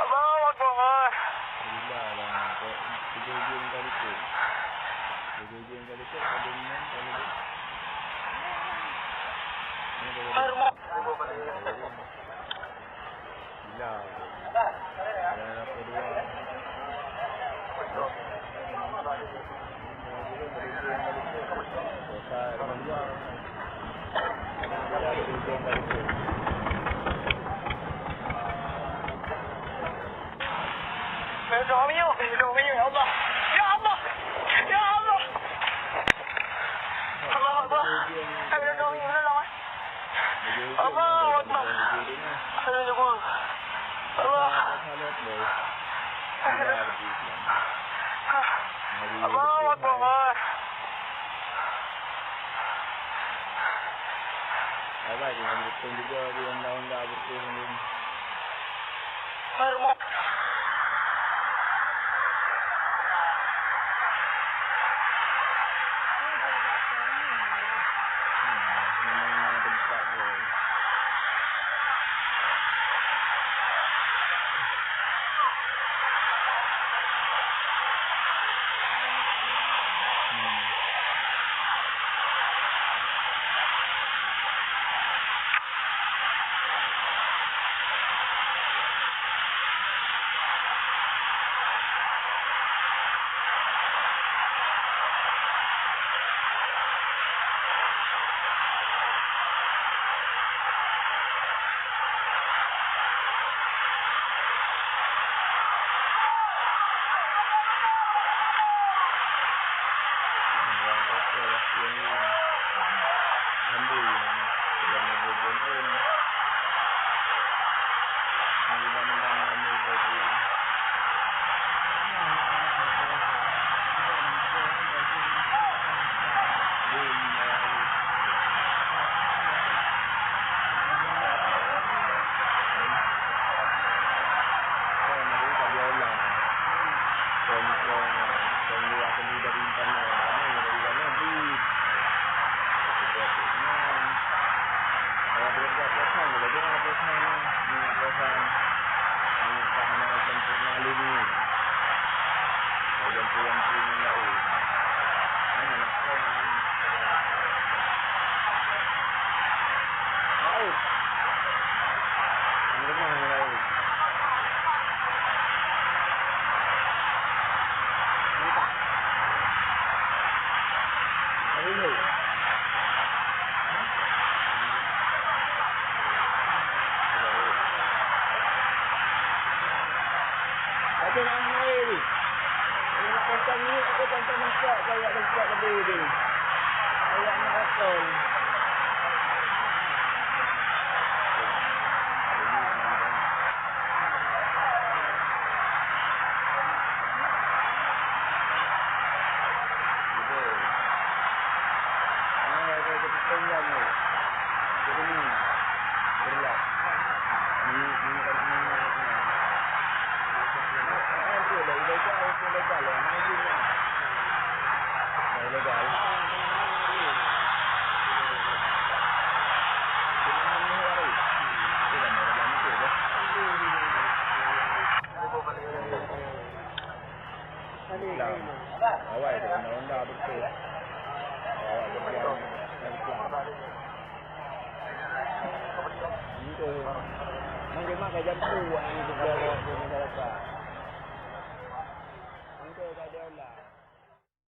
Allahu Akbar. Bila lah kejadian kali tu. Kejadian kali tu ada memang kalau dia. Bila. Ada apa dia? Ya Allah. Ya Allah. Ya Allah. Allah Akbar. Ayo dong, tolong. Allah Akbar. Ayo dong. Allah. Allah Akbar. Baik, dengan betul juga di undang-undang betul ni. Hormat. Ada nak air ni. Kalau nak pasang ni, aku pasang masak. Saya nak masak lebih ni. Saya nak rakon. Awak ada undang-undang betul. Awak berjalan pelan-pelan. Ini tu. Memang jam tu.